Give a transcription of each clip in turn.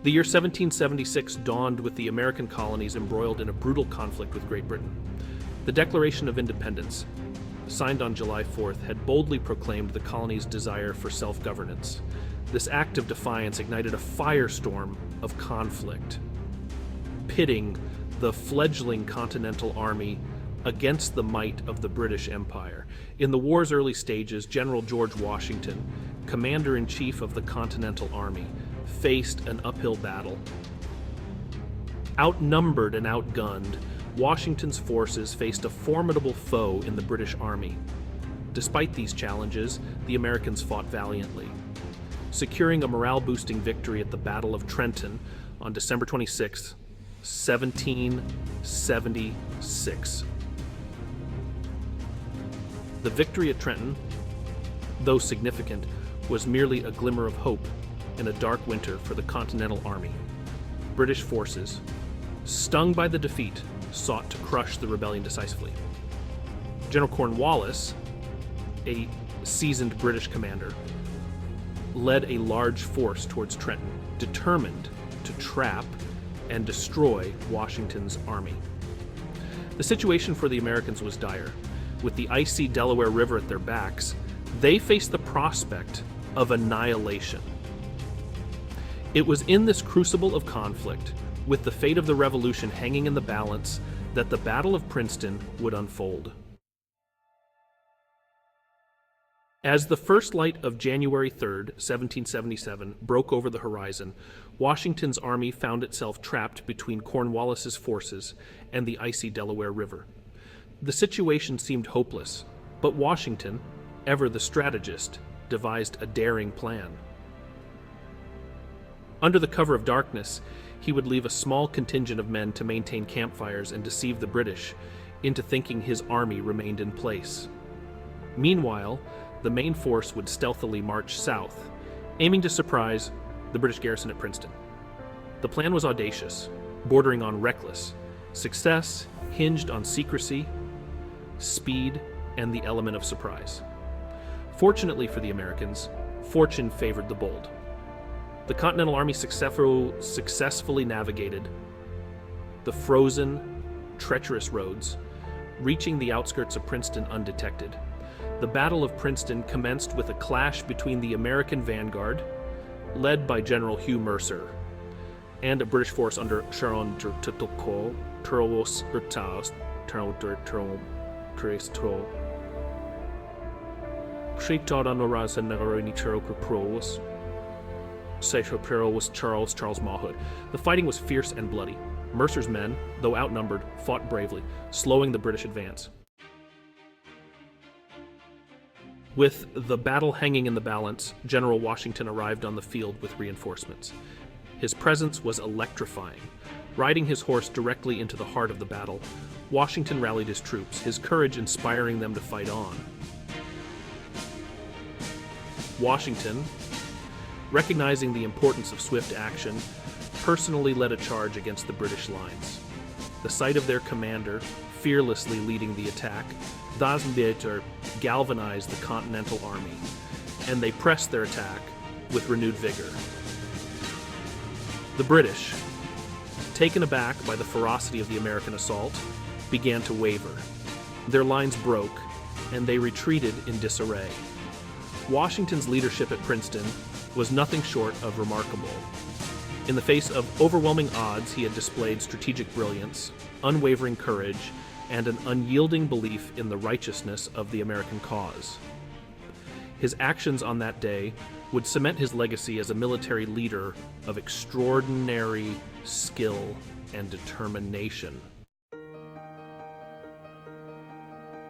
The year 1776 dawned with the American colonies embroiled in a brutal conflict with Great Britain. The Declaration of Independence, signed on July 4th, had boldly proclaimed the colony's desire for self-governance. This act of defiance ignited a firestorm of conflict, pitting the fledgling Continental Army against the might of the British Empire. In the war's early stages, General George Washington, commander-in-chief of the Continental Army, faced an uphill battle. Outnumbered and outgunned, Washington's forces faced a formidable foe in the British Army. Despite these challenges, the Americans fought valiantly, securing a morale-boosting victory at the Battle of Princeton on December 26, 1776. The victory at Trenton, though significant, was merely a glimmer of hope in a dark winter for the Continental Army. British forces, stung by the defeat, sought to crush the rebellion decisively. General Cornwallis, a seasoned British commander, led a large force towards Trenton, determined to trap and destroy Washington's army. The situation for the Americans was dire. With the icy Delaware River at their backs, they faced the prospect of annihilation. It was in this crucible of conflict, with the fate of the Revolution hanging in the balance, that the Battle of Princeton would unfold. As the first light of January 3rd, 1777, broke over the horizon, Washington's army found itself trapped between Cornwallis's forces and the icy Delaware River. The situation seemed hopeless, but Washington, ever the strategist, devised a daring plan. Under the cover of darkness, he would leave a small contingent of men to maintain campfires and deceive the British into thinking his army remained in place. Meanwhile, the main force would stealthily march south, aiming to surprise the British garrison at Princeton. The plan was audacious, bordering on reckless. Success hinged on secrecy, speed, and the element of surprise. Fortunately for the Americans, fortune favored the bold. The Continental Army successfully navigated the frozen, treacherous roads, reaching the outskirts of Princeton undetected. The Battle of Princeton commenced with a clash between the American vanguard, led by General Hugh Mercer, and a British force under Sharon Turtelko, Turlos Urtaus, Turlo was Charles Mawhood. The fighting was fierce and bloody. Mercer's men, though outnumbered, fought bravely, slowing the British advance. With the battle hanging in the balance, General Washington arrived on the field with reinforcements. His presence was electrifying. Riding his horse directly into the heart of the battle, Washington rallied his troops, his courage inspiring them to fight on. Washington, recognizing the importance of swift action, personally led a charge against the British lines. The sight of their commander fearlessly leading the attack, thus galvanized the Continental Army, and they pressed their attack with renewed vigor. The British, taken aback by the ferocity of the American assault, began to waver. Their lines broke, and they retreated in disarray. Washington's leadership at Princeton was nothing short of remarkable. In the face of overwhelming odds, he had displayed strategic brilliance, unwavering courage, and an unyielding belief in the righteousness of the American cause. His actions on that day would cement his legacy as a military leader of extraordinary skill and determination.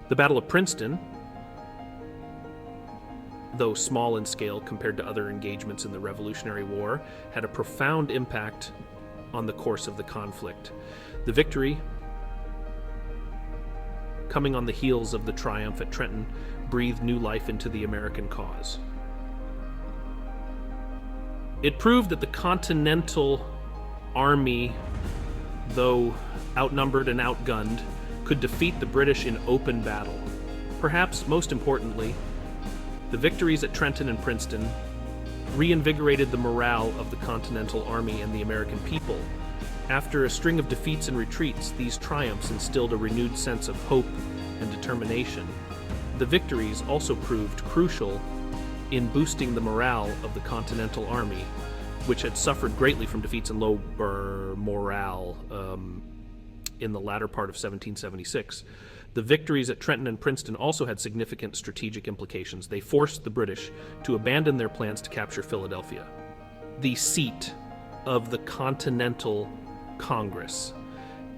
The Battle of Princeton, though small in scale compared to other engagements in the Revolutionary War, had a profound impact on the course of the conflict. The victory, coming on the heels of the triumph at Trenton, breathed new life into the American cause. It proved that the Continental Army, though outnumbered and outgunned, could defeat the British in open battle. Perhaps most importantly, the victories at Trenton and Princeton reinvigorated the morale of the Continental Army and the American people. After a string of defeats and retreats, these triumphs instilled a renewed sense of hope and determination. The victories also proved crucial in boosting the morale of the Continental Army, which had suffered greatly from defeats and low morale in the latter part of 1776. The victories at Trenton and Princeton also had significant strategic implications. They forced the British to abandon their plans to capture Philadelphia, the seat of the Continental Congress,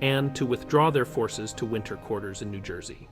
and to withdraw their forces to winter quarters in New Jersey.